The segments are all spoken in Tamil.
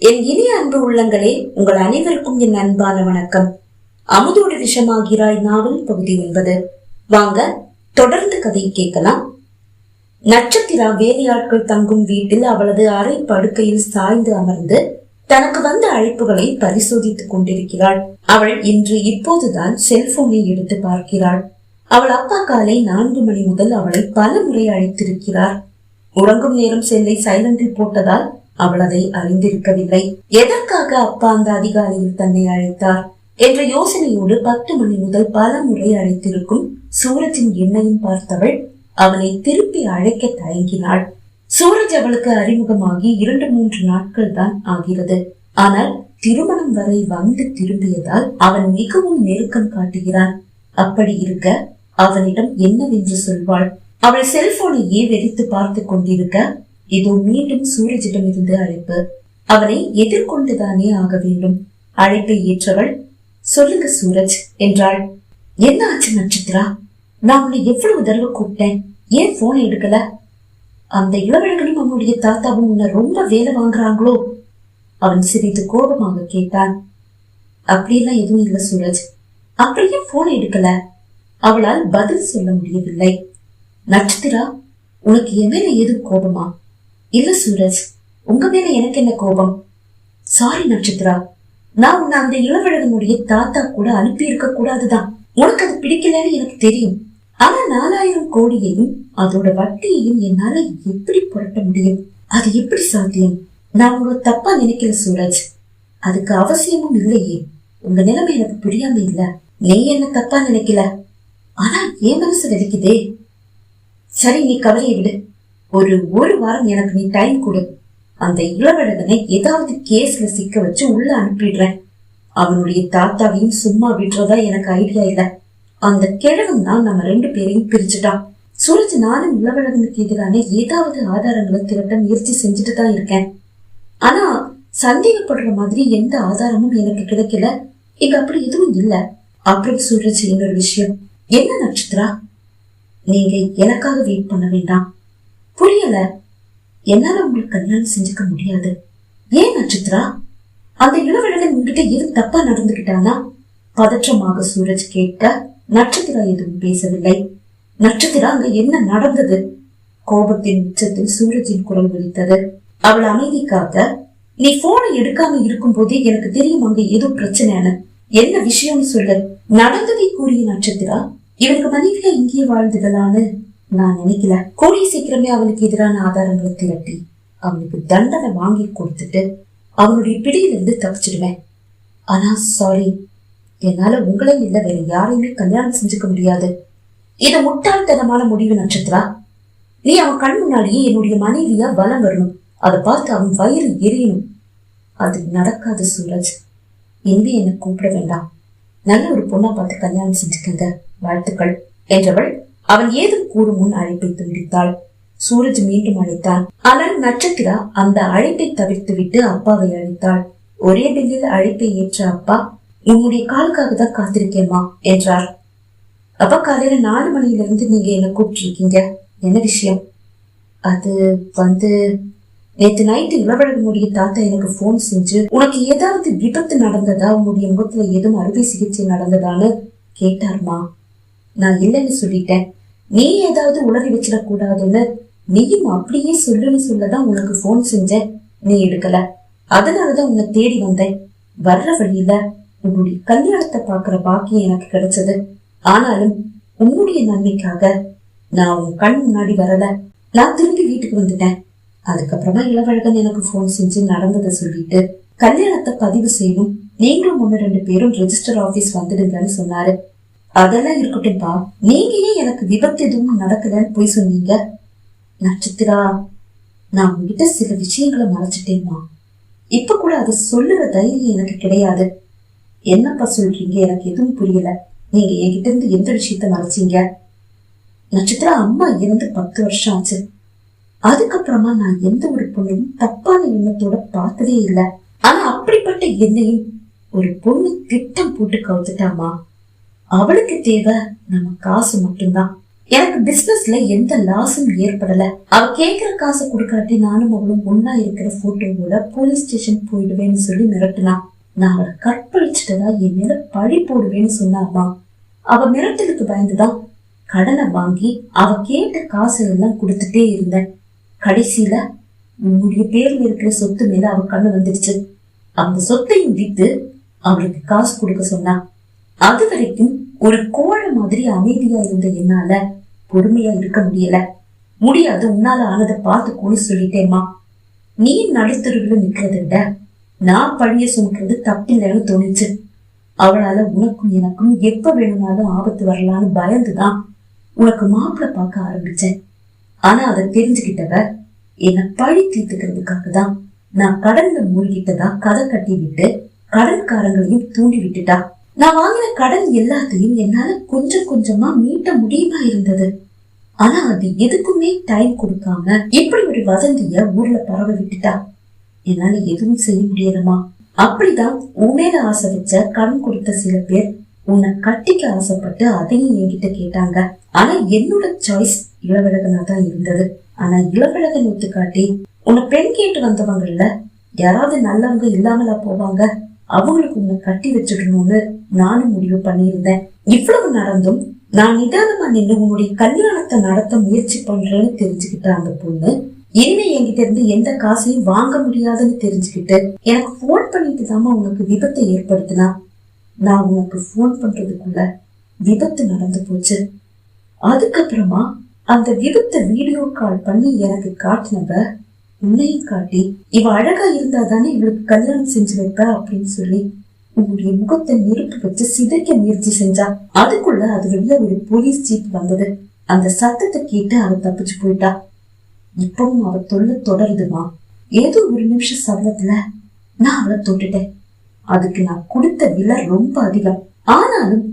என் இனிய அன்பு உள்ளங்களே, உங்கள் அனைவருக்கும் என் அன்பான வணக்கம். அமுதோடு விஷமாகிறாய் நாவல் பகுதி 9. வாங்க தொடர்ந்து கதையை கேட்கலாம். நட்சத்திரா வேலையாட்கள் தங்கும் வீட்டில் அவளது அறை படுக்கையில் சாய்ந்து அமர்ந்து தனக்கு வந்த அழைப்புகளை பரிசோதித்துக் கொண்டிருக்கிறாள். அவள் இப்போதுதான் செல்போனை எடுத்து பார்க்கிறாள். அவள் அப்பா காலை 4 மணி முதல் அவளை பல முறை அழைத்திருக்கிறார். உறங்கும் நேரம் செல்லை சைலண்டில் போட்டதால் அவள் அதை அறிந்திருக்கவில்லை. எதற்காக அப்பா அந்த அதிகாலையில் தன்னை அழைத்தார் என்ற யோசனையோடு 10 மணி முதல் பல முறை அழைத்திருக்கும் சூரஜின் எண்ணையும் பார்த்தவள் அவனை திருப்பி அழைக்க தயங்கினாள். சூரஜ் அவளுக்கு அறிமுகமாகி 2-3 நாட்கள் தான் ஆகிறது. ஆனால் திருமணம் வரை வந்து திரும்பியதால் அவன் மிகவும் நெருக்கம் காட்டுகிறான். அப்படி இருக்க அவனிடம் என்னவென்று சொல்வாள்? அவள் செல்போனையே வெறித்து பார்த்து கொண்டிருக்க இதோ மீண்டும் சூரஜிடம் இருந்து அழைப்பு. அவனை எதிர்கொண்டுதானே ஆக வேண்டும். அழைப்பை ஏற்றவள், சொல்லுங்க சூரஜ் என்றாள். என்ன ஆச்சு நட்சத்திரா? நான் உன்னை எவ்வளவு தடவை கூப்பிட்டேன், ஏன் போனை எடுக்கல? அந்த இளவழகனும் அவனுடைய தாத்தாவும் உன்னை ரொம்ப வேலை வாங்குறாங்களோ? அவன் சிறிது கோபமாக கேட்டான். அப்படியெல்லாம் எதுவும் இல்ல சூரஜ். அப்படியே போனை எடுக்கல? அவளால் பதில் சொல்ல முடியவில்லை. நட்சத்திரா, உனக்கு என் மேல ஏதும் கோபமா? இல்ல சூரஜ், உங்க மேல எனக்கு என்ன கோபம்? சாரி நட்சத்திரா, நான் உன்னை அந்த இளவழகனுடைய தாத்தா கூட அனுப்பி இருக்க கூடாதுதான். உனக்கு அது பிடிக்கலன்னு எனக்கு தெரியும். ஆனா 4000 கோடியையும் அதோட வட்டியையும் என்னால எப்படி புரட்ட முடியும்? அது எப்படி சாத்தியம்? நான் உங்களை தப்பா நினைக்கல சூரஜ், அதுக்கு அவசியமும் இல்லையே. உங்க நிலைமை எனக்கு புரியாம இல்ல. நீ என்ன தப்பா நினைக்கல, ஆனா என் மனசு வலிக்குதே. சரி, நீ கவலையை விடு. ஒரு வாரம் எனக்கு நீ டைம் கொடு. அந்த இளவழகனை ஏதாவது கேஸ்ல சிக்க வச்சு உள்ள அனுப்பிடுறேன். அவனுடைய தாத்தாவையும் சும்மா விடுறதா எனக்கு ஐடியா இல்ல. அந்த கிழவன் தான் நம்ம 2 பேரையும் பிரிச்சுட்டான். சூரஜ், நானும் இளவழகனுக்கு எதிரான ஏதாவது ஆதாரங்களை திரட்ட முயற்சி செஞ்சுட்டு தான் இருக்கேன். ஆனா சந்தேகப்படுற மாதிரி எந்த ஆதாரமும் எனக்கு கிடைக்கல. இங்க அப்படி எதுவும் இல்ல. அப்புறம் சூரஜ், இன்னொரு விஷயம். என்ன நட்சத்திரா? நீங்க எனக்காக வெயிட் பண்ண வேண்டாம். புரியல? என்னால உங்களுக்கு கல்யாணம் செஞ்சுக்க முடியாது. ஏன் நட்சத்திரா? அந்த இளவழகன் உங்ககிட்ட எதுவும் தப்பா நடந்துகிட்டானா? பதற்றமாக சூரஜ் கேட்க நட்சத்திரா எதுவும் பேசவில்லை. நட்சத்திரா, அங்க என்ன நடந்தது? கோபத்தின் உச்சத்தில் சூரஜின் குரல் ஒலித்தது. அவள் அமைதிக்காக, நீ போனை எடுக்காம இருக்கும் போதே எனக்கு தெரியும் அங்க ஏதோ பிரச்சனைன்னு. என்ன விஷயம்னு சொல்லு. நடந்ததை கூறிய நட்சத்திரா, இவனுக்கு மனைவியா இங்கேயே வாழ்ந்துடலான்னு நான் நினைக்கல. கூடிய சீக்கிரமே அவனுக்கு எதிரான ஆதாரங்களை திரட்டி அவனுக்கு தண்டனை வாங்கி கொடுத்துட்டு அவனுடைய பிடியிலிருந்து தப்பிச்சிடுவேன். ஆனா சாரி, என்னால உங்களையும் இல்ல வேற யாரையுமே கல்யாணம் செஞ்சுக்க முடியாது. இது முட்டாள்தனமான முடிவு நட்சத்திரா. நீ அவன் கண் முன்னாடியே என்னுடைய மனைவியா வலம் வரணும். அதை பார்த்து அவன் வயிறு எரியணும். அது நடக்காது சூரஜ். இனிமே என்ன கூப்பிட வேண்டாம். நல்ல ஒரு பொண்ணா பார்த்து கல்யாணம் செஞ்சுக்கங்க, வாழ்த்துக்கள் என்றவள் அவன் ஏதும் கூறும் முன் அழைப்பை துண்டித்தாள். சூரஜ் மீண்டும் அழைத்தான். ஆனால் நட்சத்திரா அந்த அழைப்பை தவிர்த்து விட்டு அப்பாவை அழைத்தாள். ஒரே பில்லில் அழைப்பை ஏற்ற அப்பா, உன்னுடைய காலுக்காக தான் காத்திருக்கேம்மா என்றார். அப்பா, காலையில 4 மணியிலிருந்து நீங்க என்ன கூப்பிட்டுருக்கீங்க, என்ன விஷயம்? அது நேத்து நைட்டு இளவழகனுடைய தாத்தா எனக்கு போன் செஞ்சு உனக்கு ஏதாவது விபத்து நடந்ததா, உன்னுடைய முகத்துல எதுவும் அறுவை சிகிச்சை நடந்ததான்னு கேட்டார்மா. நான் இல்லைன்னு சொல்லிட்டேன். நீ ஏதாவது உளறி வச்சிடக்கூடாதுன்னு நீயும் அப்படியே சொல்லுன்னு சொல்லதான் உனக்கு போன் செஞ்சேன். நீ எடுக்கல. அதனாலதான் உன்னை தேடி வந்தேன். வர்ற வழியில உன்னுடைய கல்யாணத்தை பாக்குற பாக்கியம் எனக்கு கிடைச்சது. ஆனாலும் உன்னுடைய நன்மைக்காக நான் உன் கண் முன்னாடி வரல. நான் திரும்பி வீட்டுக்கு வந்துட்டேன். அதுக்கப்புறமா இளவழகன் எனக்கு போன் செஞ்சு நடந்ததை சொல்லிட்டு கல்யாணத்தை பதிவு செய்யணும், நீங்களும் 1-2 பேரும் ரெஜிஸ்டர் ஆபீஸ் வந்துடுங்கன்னு சொன்னாரு. அதெல்லாம் இருக்கட்டும்பா, நீங்க ஏன் எனக்கு விபத்து எதுவும் நடக்கலன்னு போய் சொன்னீங்க? நட்சத்திரா, நான் உங்ககிட்ட சில விஷயங்களை மறைச்சிட்டேம்மா. இப்ப கூட அதை சொல்லுற தைரியம் எனக்கு கிடையாது. என்னப்பா சொல்றீங்க? எனக்கு எதுவும் புரியல. நீங்க என்கிட்ட இருந்து எந்த விஷயத்த மறைச்சீங்க? நட்சத்திரா, அம்மா இறந்து 10 வருஷம் ஆச்சு. அதுக்கப்புறமா நான் எந்த ஒரு பொண்ணையும் தப்பான எண்ணத்தோட பார்த்ததே இல்லை. ஆனா அப்படிப்பட்ட என்னையும் ஒரு பொண்ணு திட்டம் போட்டு கவுத்துட்டாமா. அவளுக்கு தேவை நம்ம காசு மட்டும்தான். எனக்கு பிசினஸ்ல எந்த லாஸும் ஏற்படல. அவ கேக்குற காசை கொடுக்காட்டி நானும் அவளும் ஒன்னா இருக்கிற போட்டோவோட போலீஸ் ஸ்டேஷன் போயிடுவேன்னு சொல்லி மிரட்டினா. நான் அவளை கற்பழிச்சுட்டதா என் மேல பழி போடுவேன்னு சொன்னாமா. அவ மிரட்டலுக்கு பயந்துதான் கடனை வாங்கி அவ கேட்ட காசு எல்லாம் கொடுத்துட்டே இருந்தேன். கடைசியில உன்னுடைய பேர்ல இருக்கிற சொத்து மேல அவ கண்ணு வந்துடுச்சு. அந்த சொத்தையும் வித்து அவளுக்கு காசு கொடுக்க சொன்னா. அது வரைக்கும் ஒரு கோழை மாதிரி அமைதியா இருந்த என்னால பொறுமையா இருக்க முடியாது. உன்னால ஆனதை பார்த்துக்கோன்னு சொல்லிட்டேம்மா. நீ நடுத்தருவில் நிக்கிறத விட நான் பழிய சுமக்கிறது தப்பில்லைன்னு தோணிச்சு. அவளால உனக்கும் எனக்கும் எப்ப வேணும்னாலும் ஆபத்து வரலான்னு பயந்துதான் உனக்கு மாப்பிள்ள பார்க்க ஆரம்பிச்சேன். ஆனா அதை தெரிஞ்சுக்கிட்டவ என்ன பழி தீர்த்துக்கிறதுக்காக தான் நான் கடன்ல மூழ்கிட்டதா கதை கட்டி விட்டு கடன்காரங்களையும் தூண்டி விட்டுட்டா. நான் வாங்கின கடன் எல்லாத்தையும் என்னால கொஞ்சம் கொஞ்சமா மீட்ட முடியுமா இருந்தது. ஆனா அது எதுக்குமே டைம் கொடுக்காம இப்படி ஒரு வதந்திய ஊர்ல பரவ விட்டுட்டா. என்னால எதுவும் செய்ய முடியாதமா. அப்படிதான் உண்மையில ஆசை வச்ச கடன் கொடுத்த சில பேர் உன்னை கட்டிக்க ஆசைப்பட்டு அதையும் என்கிட்ட கேட்டாங்க. ஆனா என்னோட சாய்ஸ் இளவழகனா தான் இருந்தது. ஆனா இளவழகன் ஒத்துக்காட்டி உன்னை பெண் கேட்டு வந்தவங்கல்ல யாராவது நல்லவங்க இல்லாமலா போவாங்க, அவங்களுக்கு உன்னை கட்டி வச்சிடணும்னு நானும் முடிவு பண்ணியிருந்தேன். இவ்வளவு நடந்தும் நான் நிதானமா நின்று உன்னுடைய கல்யாணத்தை நடத்த முயற்சி பண்றேன்னு தெரிஞ்சுக்கிட்ட அந்த பொண்ணு இனிமே என்கிட்ட இருந்து எந்த காசையும் வாங்க முடியாதுன்னு தெரிஞ்சுக்கிட்டு எனக்கு போன் பண்ணிட்டு தாமா உனக்கு விபத்தை ஏற்படுத்தினா. நான் உனக்கு போன் பண்றதுக்குள்ள விபத்து நடந்து போச்சு. அதுக்கப்புறமா அந்த விபத்தை வீடியோ கால் பண்ணி எனக்கு காட்டினவ உன்னையும் காட்டி இவ அழகா இருந்தா தானே இவளுக்கு கல்யாணம் செஞ்சு வைப்ப அப்படின்னு சொல்லி உன்னுடைய முகத்தை நெருப்பு வச்சு சிதைக்க முயற்சி செஞ்சா. அதுக்குள்ள அது வெளியே ஒரு போலீஸ் ஜீப் வந்தது. அந்த சத்தத்தை கேட்டு அவ தப்பிச்சு போயிட்டா. இப்பவும் அவ தொல்லை தொடருதுமா. ஏதோ ஒரு நிமிஷம் சபலத்துல நான் அவளை தொட்டுட்டேன். அதுக்கு நான் கொடுத்த விலை ரொம்ப அதிகம். ஆனாலும்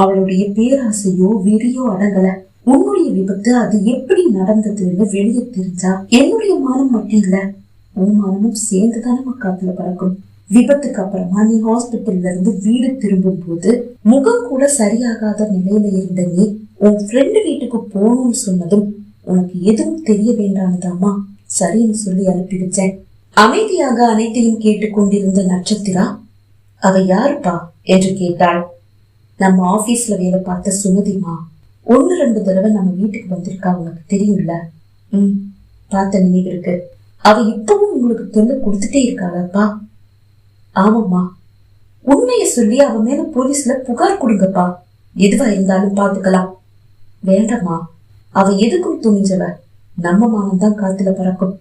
அவளுடைய பேராசையோ வெறியோ அடங்கல. உன்னுடைய விபத்து அது எப்படி நடந்ததுன்னு வெளியே தெரிஞ்சா என்னுடைய மானம் மட்டும் இல்ல உன் மானமும் சேர்ந்துதானே காத்துல பறக்கும். விபத்துக்கு அப்புறமா நீ ஹாஸ்பிட்டல்ல இருந்து வீடு திரும்பும் போது முகம் கூட சரியாகாத நிலையில இருந்த நீ உன் ஃப்ரெண்டு வீட்டுக்கு போகணும்னு சொன்னதும் உனக்கு எதுவும் தெரிய வேண்டாம்தாமா சரின்னு சொல்லி அனுப்பி வச்சேன். அமைதியாக அனைத்தையும் கேட்டுக்கொண்டிருந்த நட்சத்திரா, அவ யாருப்பா என்று கேட்டாள். நம்ம ஆபீஸ்ல வேலை பார்த்த சுமதிமா. 1-2 தடவை நம்ம வீட்டுக்கு வந்திருக்கா, உனக்கு தெரியும்ல? பார்த்த நினைவு இருக்கு. அவ இப்பவும் உங்களுக்கு தொல்லை கொடுத்துட்டே இருக்காளப்பா? ஆமாம்மா. உண்மைய சொல்லி அவ மேல போலீஸ்ல புகார் கொடுங்கப்பா. எதுவா இருந்தாலும் பாத்துக்கலாம். வேண்டாமா, அவ எதுக்கும் துணிஞ்சவ. நம்ம மானம்தான் காத்துல பறக்கும்.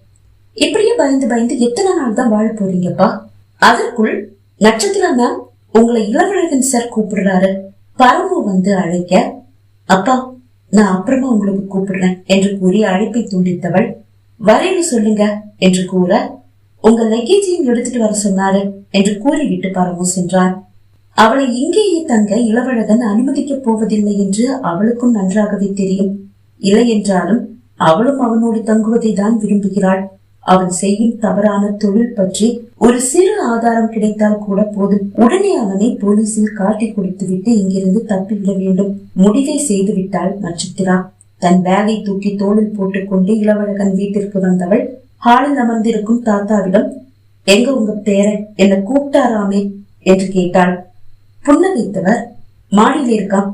இப்படியே பயந்து எத்தனை நாள் தான் வாழ போறீங்கப்பா? அதற்குள் நட்சத்திரா மேம், உங்களை இளவழகன் சார் கூப்பிடுறாரு. பரமு வந்து அழைக்க, அப்பா நான் அப்புறமா உங்களுக்கு கூப்பிடுறேன் என்று கூறி அழைப்பை துண்டித்தவள், வரேன்னு சொல்லுங்க என்று கூற, உங்க லக்கேஜையும் எடுத்துட்டு வர சொன்னாரு என்று கூறிவிட்டு பரமு சென்றான். அவளை இங்கேயே தங்க இளவழகன் அனுமதிக்க போவதில்லை என்று அவளுக்கும் நன்றாகவே தெரியும். இல்லை என்றாலும் அவளும் அவனோடு தங்குவதை தான் விரும்புகிறாள். அவன் செய்யும் தவறான தொழில் பற்றி ஒரு சிறு ஆதாரம் கிடைத்தால் கூட போதும். உடனே அவனை போலீசில் காட்டி கொடுத்து விட்டு இங்கிருந்து தப்பிவிட வேண்டும். முடிவை செய்து விட்டாள் நட்சத்திரா. தன் பேகை தூக்கி தோளில் போட்டுக்கொண்டு இளவழகன் வீட்டிற்கு வந்தவள் ஹாலில் அமர்ந்திருக்கும் தாத்தாவிடம், எங்க உங்க பேரன் என்ன கூப்பிட்டாராமே என்று கேட்டாள். புன்னகைத்தவர், மாடியில் இருக்கான்,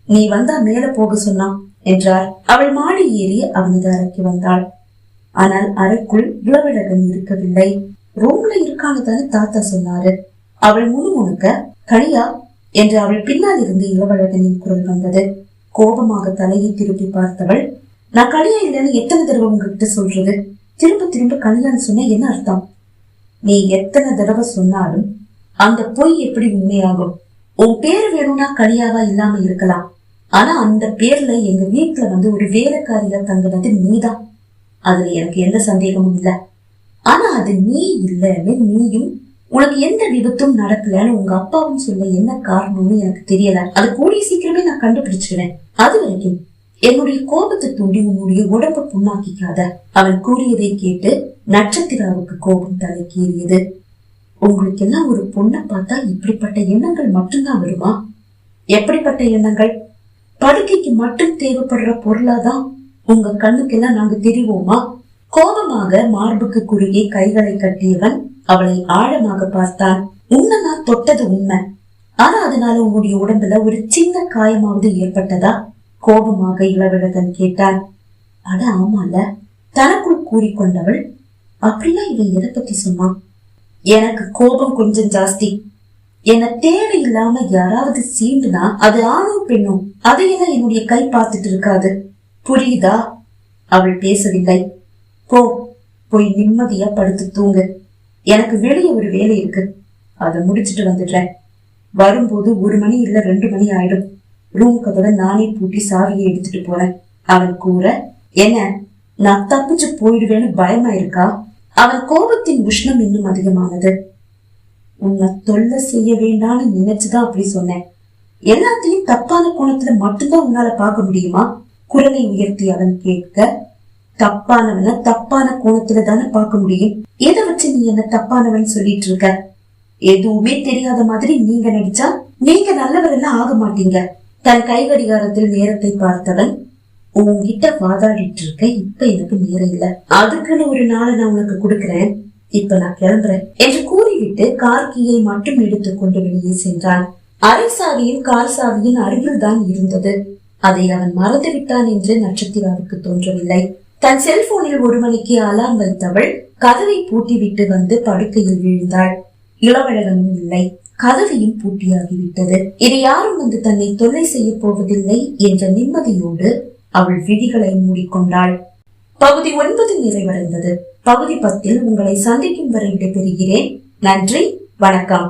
நீ வந்தா மேல போக சொன்னான் என்றார். அவள் மாடி ஏறி அவனது அறைக்கு வந்தாள். ஆனால் அறைக்குள் இளவழகன் இருக்கவில்லை. ரூம்ல இருக்கானதான தாத்தா சொன்னாரு. அவள் முணுமுணுக்க, கனியா என்று அவள் பின்னால் இருந்து இளவழகனின் குரல் வந்தது. கோபமாக தலையை திருப்பி பார்த்தவள், நான் கனியா இல்லைன்னு எத்தனை தடவை உங்ககிட்ட சொல்றது? திரும்ப திரும்ப கனியான்னு சொன்ன என்ன அர்த்தம்? நீ எத்தனை தடவை சொன்னாலும் அந்த பொய் எப்படி உண்மையாகும்? உன் பேர் வேணும்னா கனியாவா இல்லாம இருக்கலாம். ஆனா அந்த பேர்ல எங்க வீட்டுல வந்து ஒரு வேலைக்காரியா தங்குனது நீதான். அதுல எனக்கு எந்த சந்தேகமும் இல்ல. ஆனா அது நீ இல்லன்னு, நீயும் உனக்கு எந்த விபத்தும் நடக்கலன்னு உங்க அப்பாவும் சொல்ல என்ன காரணம்னு எனக்கு தெரியல. அது கூடிய சீக்கிரமே நான் கண்டுபிடிச்சிடுறேன். அது வரைக்கும் என்னுடைய கோபத்தை தூண்டி உன்னுடைய உடம்ப புண்ணாக்கிக்காத. அவன் கூறியதை கேட்டு நட்சத்திராவுக்கு கோபம் தலைக்கேறியது. உங்களுக்கு எல்லாம் ஒரு பொண்ணை பார்த்தா இப்படிப்பட்ட எண்ணங்கள் மட்டும்தான் வருமா? எப்படிப்பட்ட எண்ணங்கள்? படுக்கைக்கு மட்டும் தேவைப்படுற பொருளாதான் உங்க கண்ணுக்கெல்லாம் நாங்க தெரிவோமா? கோபமாக மார்புக்கு குறுகே கைகளை கட்டியவன் அவளை ஆழமாக பார்த்தான். உன்னை நான் தொட்டது உண்மை, ஆனா அதனால உன்னுடைய உடம்புல ஒரு சின்ன காயமாவது ஏற்பட்டதா? கோபமாக இளவழகன் கேட்டான். அட ஆமால, தனக்குள் கூறிக்கொண்டவள். அப்படின்னா இவன் எதை பத்தி சொன்னான்? எனக்கு கோபம் கொஞ்சம் ஜாஸ்தி. என்ன தேவையில்லாம யாராவது சீண்டுனா அது ஆணும் பெண்ணும், அதையெல்லாம் என்னுடைய கை பார்த்துட்டு இருக்காது, புரியுதா? அவள் பேசவில்லை. போய் நிம்மதியா படுத்து தூங்கு. எனக்கு வெளியே ஒரு வேலை இருக்கு, அதை முடிச்சிட்டு வந்துடுறேன். வரும்போது 1 மணி இல்ல 2 மணி ஆயிடும். ரூம் கதவை நானே பூட்டி சாவியை எடுத்துட்டு போறேன். அவன் கூற, என்ன நான் தப்பிச்சு போயிடுவேன்னு பயமா இருக்கா? அவன் கோபத்தின் உஷ்ணம் இன்னும் அதிகமானது. உன்னை தொல்லை செய்ய வேண்டான்னு நினைச்சுதான் அப்படி சொன்னேன். எல்லாத்தையும் தப்பான கோணத்துல மட்டும்தான் உன்னால பார்க்க முடியுமா? குரலை உயர்த்தி அவன் கேட்க, தப்பானவன தப்பான கோணத்துல தானே பார்க்க முடியும். எதை வச்சு நீ என்ன தப்பானவன் சொல்லிட்டு இருக்க? எதுவுமே தெரியாத மாதிரி நீங்க நடிச்சா நீங்க நல்லவரெல்லாம் ஆக மாட்டீங்க. தன் கை கடிகாரத்தில் நேரத்தை பார்த்தவன், உன்கிட்ட வாதாடிட்டு இருக்க இப்ப எனக்கு நேரம் இல்ல, அதுக்குன்னு ஒரு நாளை நான் உனக்கு கொடுக்கறேன், இப்ப நான் கிளம்புறேன் என்று கூறிவிட்டு கார் கீயை மட்டும் எடுத்துக்கொண்டு வெளியே சென்றான். அரை சாவியும் கார் சாவியின் அருகில் தான் இருந்தது. அதை அவன் மறந்து விட்டான் என்று நட்சத்திராவுக்கு தோன்றவில்லை. தன் செல்போனில் 1 மணிக்கு அலாரம் வைத்தவள் கதவை பூட்டி விட்டு வந்து படுக்கையில் விழுந்தாள். இளவழகனும் இல்லை, கதவையும் பூட்டியாகிவிட்டது. இது யாரும் வந்து தன்னை தொல்லை செய்ய போவதில்லை என்ற நிம்மதியோடு அவள் விதிகளை மூடிக்கொண்டாள். பகுதி 9 நிறைவடைந்தது. பகுதி 10 உங்களை சந்திக்கும் வரை விடைபெறுகிறேன். நன்றி, வணக்கம்.